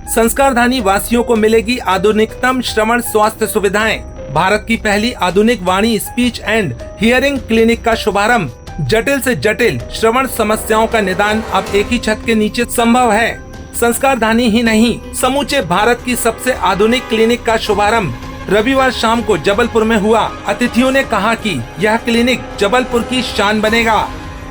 संस्कारधानी वासियों को मिलेगी आधुनिकतम श्रवण स्वास्थ्य सुविधाएं। भारत की पहली आधुनिक वाणी स्पीच एंड हियरिंग क्लिनिक का शुभारंभ। जटिल से जटिल श्रवण समस्याओं का निदान अब एक ही छत के नीचे संभव है। संस्कारधानी ही नहीं, समूचे भारत की सबसे आधुनिक क्लिनिक का शुभारंभ रविवार शाम को जबलपुर में हुआ। अतिथियों ने कहा कि यह क्लिनिक जबलपुर की शान बनेगा।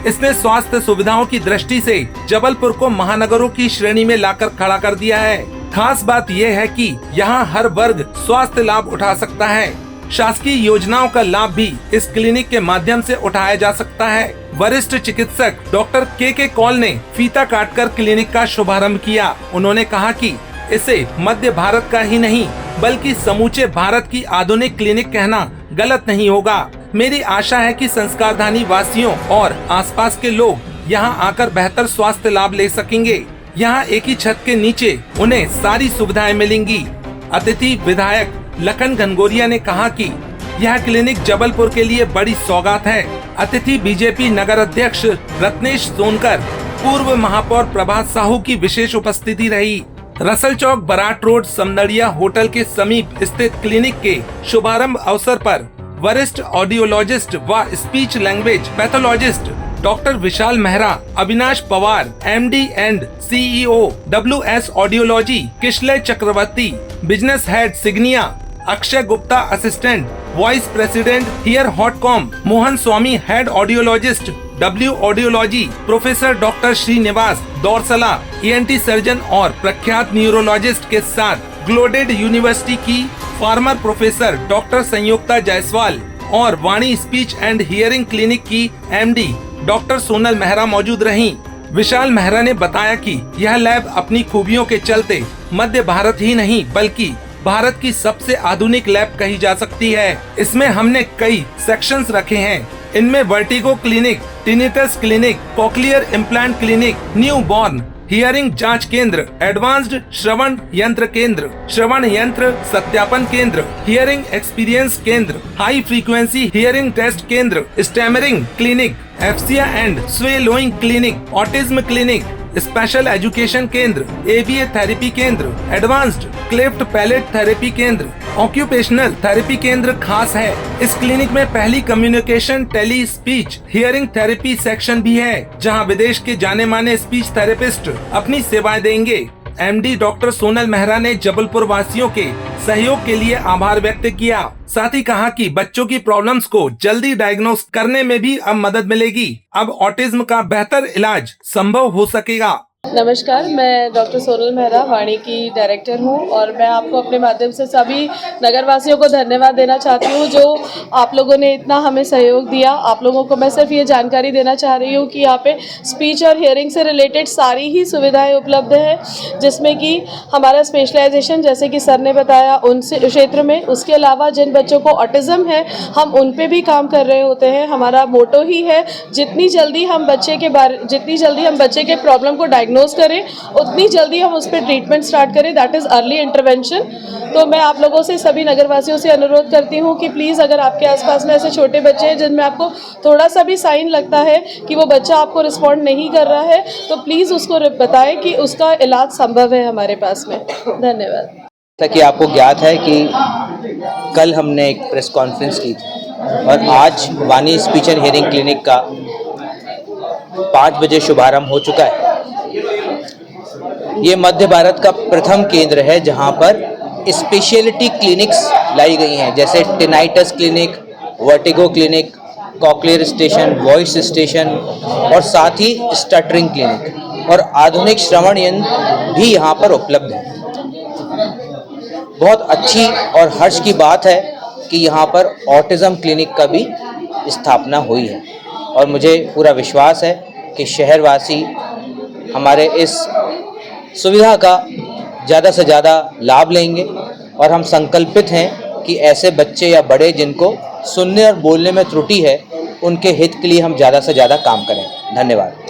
इसने स्वास्थ्य सुविधाओं की दृष्टि से जबलपुर को महानगरों की श्रेणी में लाकर खड़ा कर दिया है। खास बात यह है कि यहाँ हर वर्ग स्वास्थ्य लाभ उठा सकता है। शासकीय योजनाओं का लाभ भी इस क्लिनिक के माध्यम से उठाया जा सकता है। वरिष्ठ चिकित्सक डॉक्टर के कौल ने फीता काटकर क्लिनिक का शुभारंभ किया। उन्होंने कहा कि इसे मध्य भारत का ही नहीं बल्कि समूचे भारत की आधुनिक क्लिनिक कहना गलत नहीं होगा। मेरी आशा है कि संस्कारधानी वासियों और आसपास के लोग यहाँ आकर बेहतर स्वास्थ्य लाभ ले सकेंगे। यहाँ एक ही छत के नीचे उन्हें सारी सुविधाएं मिलेंगी। अतिथि विधायक लखन घनघोरिया ने कहा कि यह क्लिनिक जबलपुर के लिए बड़ी सौगात है। अतिथि बीजेपी नगर अध्यक्ष रत्नेश सोनकर, पूर्व महापौर प्रभात साहू की विशेष उपस्थिति रही। रसल चौक बराट रोड समदड़िया होटल के समीप स्थित क्लिनिक के शुभारंभ अवसर पर वरिष्ठ ऑडियोलॉजिस्ट व speech language pathologist doctor Vishal Mehra, Avinash Pawar MD and CEO WS audiology, Kishalay Chakraborty, business head Signia, Akshay Gupta assistant vice president hear dotcom, Mohan Swami head audiologist W audiology, professor doctor Srinivas Dorasala ENT surgeon और प्रख्यात न्यूरोलॉजिस्ट के साथ ग्लोडेड यूनिवर्सिटी की former professor doctor Sanyukta Jaiswal और Vani speech and hearing clinic की MD doctor Sonal Mehra मौजूद रहीं। विशाल मेहरा ने बताया कि यह लैब अपनी खूबियों के चलते मध्य भारत ही नहीं बल्कि भारत की सबसे आधुनिक लैब कही जा सकती है। इसमें हमने कई सेक्शंस रखे हैं। इनमें vertigo clinic, tinnitus clinic, cochlear implant clinic, new born hearing जांच केंद्र, एडवांस्ड श्रवण यंत्र केंद्र, श्रवण यंत्र सत्यापन केंद्र, हियरिंग एक्सपीरियंस केंद्र, हाई फ्रीक्वेंसी हियरिंग टेस्ट केंद्र, stammering clinic, aphasia and swallowing clinic, autism clinic, special education केंद्र, ABA थेरेपी केंद्र, एडवांस्ड क्लेफ्ट पैलेट थेरेपी केंद्र, ऑक्यूपेशनल थेरेपी केंद्र खास है। इस क्लिनिक में पहली communication tele speech hearing therapy section भी है, जहां विदेश के जाने माने स्पीच थेरेपिस्ट अपनी सेवाएं देंगे। MD डॉक्टर सोनल मेहरा ने जबलपुर वासियों के सहयोग के लिए आभार व्यक्त किया। साथ ही कहा कि बच्चों की प्रॉब्लम्स को जल्दी डायग्नोस करने में भी अब मदद मिलेगी। अब ऑटिज्म का बेहतर इलाज संभव हो सकेगा। नमस्कार, मैं डॉक्टर सोनल मेहरा वाणी की डायरेक्टर हूं और मैं आपको अपने माध्यम से सभी नगरवासियों को धन्यवाद देना चाहती हूं जो आप लोगों ने इतना हमें सहयोग दिया। आप लोगों को मैं सिर्फ ये जानकारी देना चाह रही हूं कि यहाँ पे स्पीच और हियरिंग से रिलेटेड सारी ही सुविधाएं उपलब्ध है, जिसमें कि हमारा स्पेशलाइजेशन जैसे कि सर ने बताया उन क्षेत्र में, उसके अलावा जिन बच्चों को ऑटिज्म है हम उन पे भी काम कर रहे होते हैं। हमारा मोटो ही है जितनी जल्दी हम बच्चे के प्रॉब्लम को डायग्नोज करें उतनी जल्दी हम उस पर ट्रीटमेंट स्टार्ट करें, दैट इज अर्ली इंटरवेंशन। तो मैं आप लोगों से, सभी नगरवासियों से अनुरोध करती हूं कि प्लीज़ अगर आपके आसपास में ऐसे छोटे बच्चे हैं जिनमें आपको थोड़ा सा भी साइन लगता है कि वो बच्चा आपको रिस्पॉन्ड नहीं कर रहा है तो प्लीज़ उसको बताएं कि उसका इलाज संभव है हमारे पास में। धन्यवाद। जैसा कि आपको ज्ञात है कि कल हमने एक प्रेस कॉन्फ्रेंस की थी और आज वाणी स्पीच एंड हियरिंग क्लिनिक का 5 बजे शुभारंभ हो चुका है। ये मध्य भारत का प्रथम केंद्र है जहां पर स्पेशलिटी क्लिनिक्स लाई गई हैं, जैसे tinnitus clinic, vertigo clinic, cochlear station, voice station और साथ ही स्टटरिंग क्लिनिक और आधुनिक श्रवण यंत्र भी यहाँ पर उपलब्ध है। बहुत अच्छी और हर्ष की बात है कि यहाँ पर ऑटिज्म क्लिनिक का भी स्थापना हुई है और मुझे पूरा विश्वास है कि शहरवासी हमारे इस सुविधा का ज़्यादा से ज़्यादा लाभ लेंगे और हम संकल्पित हैं कि ऐसे बच्चे या बड़े जिनको सुनने और बोलने में त्रुटि है उनके हित के लिए हम ज़्यादा से ज़्यादा काम करें। धन्यवाद।